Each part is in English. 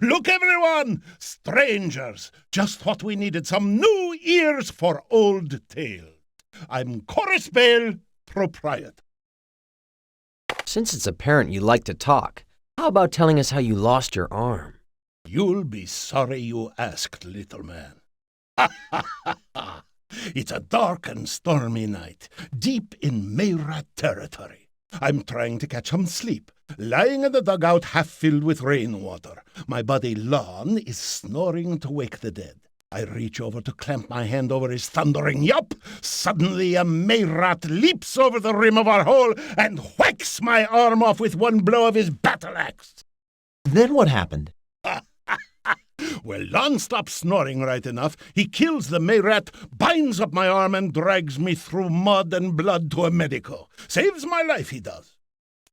Look, everyone! Strangers! Just what we needed, some new ears for old tales. I'm Khorus Bale, proprietor. Since it's apparent you like to talk, how about telling us how you lost your arm? You'll be sorry you asked, little man. It's a dark and stormy night, deep in Mayrat territory. I'm trying to catch some sleep, lying in the dugout half filled with rainwater. My buddy Lon is snoring to wake the dead. I reach over to clamp my hand over his thundering yup. Suddenly a Mayrat leaps over the rim of our hole and whacks my arm off with one blow of his battle axe. Then what happened? Well, Lon stops snoring right enough. He kills the Mayrat, binds up my arm, and drags me through mud and blood to a medico. Saves my life, he does.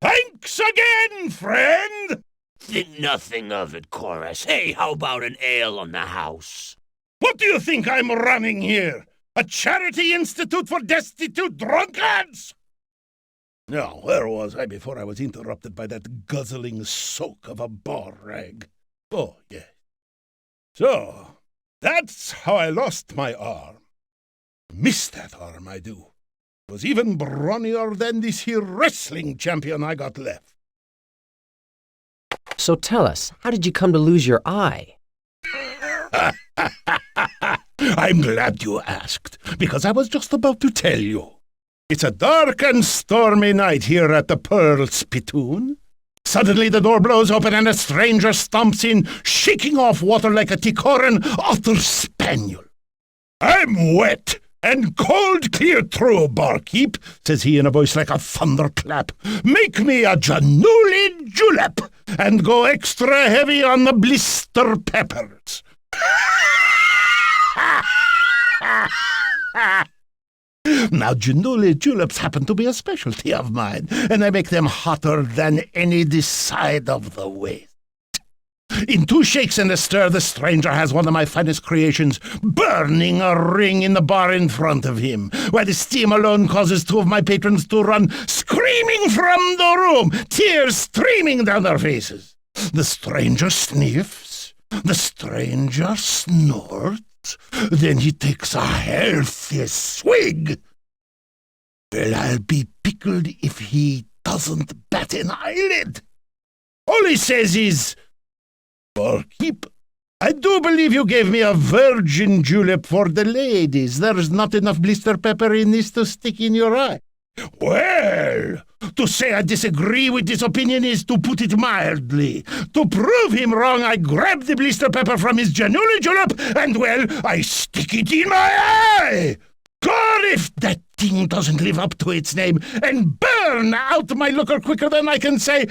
Thanks again, friend! Think nothing of it, Khorus. Hey, how about an ale on the house? What do you think I'm running here? A charity institute for destitute drunkards? Now, where was I before I was interrupted by that guzzling soak of a bar rag? Oh, yeah. So, that's how I lost my arm. Miss that arm, I do. It was even brawnier than this here wrestling champion I got left. So tell us, how did you come to lose your eye? I'm glad you asked, because I was just about to tell you. It's a dark and stormy night here at the Pearl Spittoon. Suddenly the door blows open and a stranger stomps in, shaking off water like a Ticoran otter spaniel. I'm wet and cold clear through, barkeep, says he in a voice like a thunderclap. Make me a Januli julep and go extra heavy on the blister peppers. Now, Januli juleps happen to be a specialty of mine, and I make them hotter than any this side of the waist. In 2 shakes and a stir, the stranger has one of my finest creations burning a ring in the bar in front of him, while the steam alone causes 2 of my patrons to run screaming from the room, tears streaming down their faces. The stranger sniffs, the stranger snorts, then he takes a healthy swig. Well, I'll be pickled if he doesn't bat an eyelid. All he says is, "Barkeep, I do believe you gave me a virgin julep for the ladies. There's not enough blister pepper in this to stick in your eye." Well, to say I disagree with this opinion is to put it mildly. To prove him wrong, I grab the blister pepper from his Januli julep and, well, I stick it in my eye. God, if that thing doesn't live up to its name and burn out my looker quicker than I can say,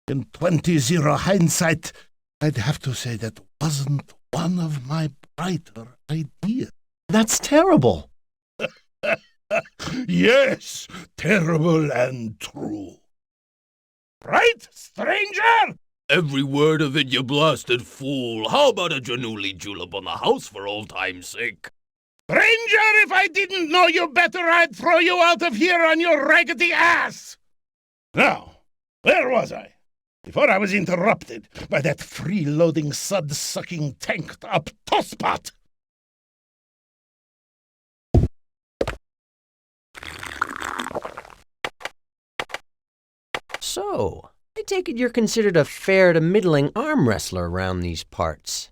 in 20-0 hindsight, I'd have to say that wasn't one of my brighter ideas. That's terrible. Yes, terrible and true. Right, stranger? Every word of it, you blasted fool. How about a Januli julep on the house for old time's sake? Stranger, if I didn't know you better, I'd throw you out of here on your raggedy ass. Now, where was I? Before I was interrupted by that freeloading, sud-sucking, tanked-up tosspot. So, I take it you're considered a fair to middling arm wrestler around these parts.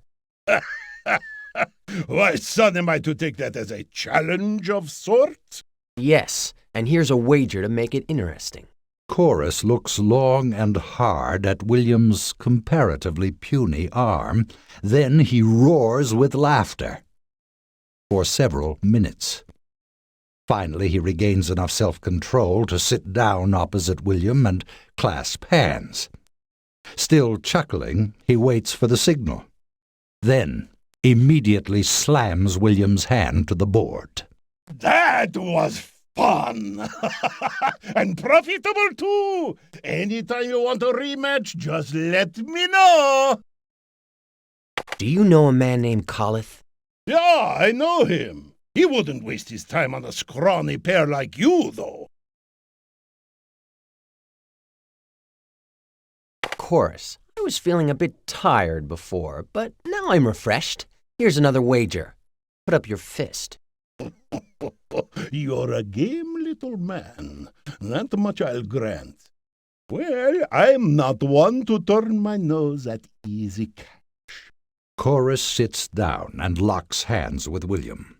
Why, son, am I to take that as a challenge of sorts? Yes, and here's a wager to make it interesting. Khorus looks long and hard at William's comparatively puny arm, then he roars with laughter. For several minutes. Finally, he regains enough self-control to sit down opposite William and clasp hands. Still chuckling, he waits for the signal. Then, immediately slams William's hand to the board. That was fun! And profitable, too! Anytime you want a rematch, just let me know! Do you know a man named Khorus? Yeah, I know him. He wouldn't waste his time on a scrawny pair like you, though. Khorus. I was feeling a bit tired before, but now I'm refreshed. Here's another wager. Put up your fist. You're a game little man. That much I'll grant. Well, I'm not one to turn my nose at easy cash. Khorus sits down and locks hands with William.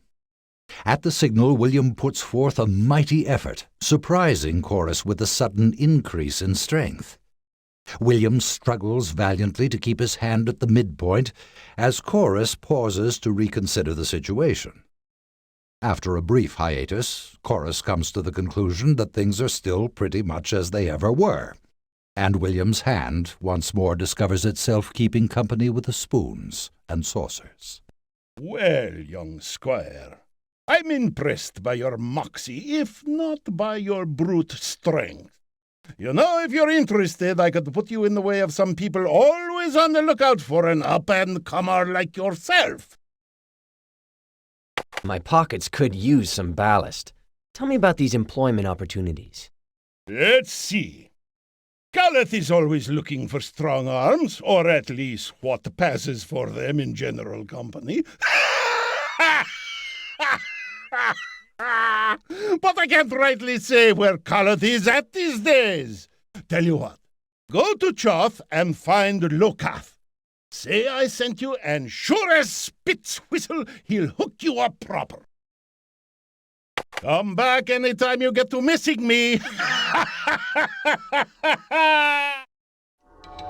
At the signal, William puts forth a mighty effort, surprising Khorus with a sudden increase in strength. William struggles valiantly to keep his hand at the midpoint as Khorus pauses to reconsider the situation. After a brief hiatus, Khorus comes to the conclusion that things are still pretty much as they ever were, and William's hand once more discovers itself keeping company with the spoons and saucers. Well, young squire, I'm impressed by your moxie, if not by your brute strength. You know, if you're interested, I could put you in the way of some people always on the lookout for an up-and-comer like yourself. My pockets could use some ballast. Tell me about these employment opportunities. Let's see. Galeth is always looking for strong arms, or at least what passes for them in general company. But I can't rightly say where Galeth is at these days. Tell you what, go to Choth and find Lokath. Say I sent you, and sure as spit's whistle, he'll hook you up proper. Come back anytime you get to missing me.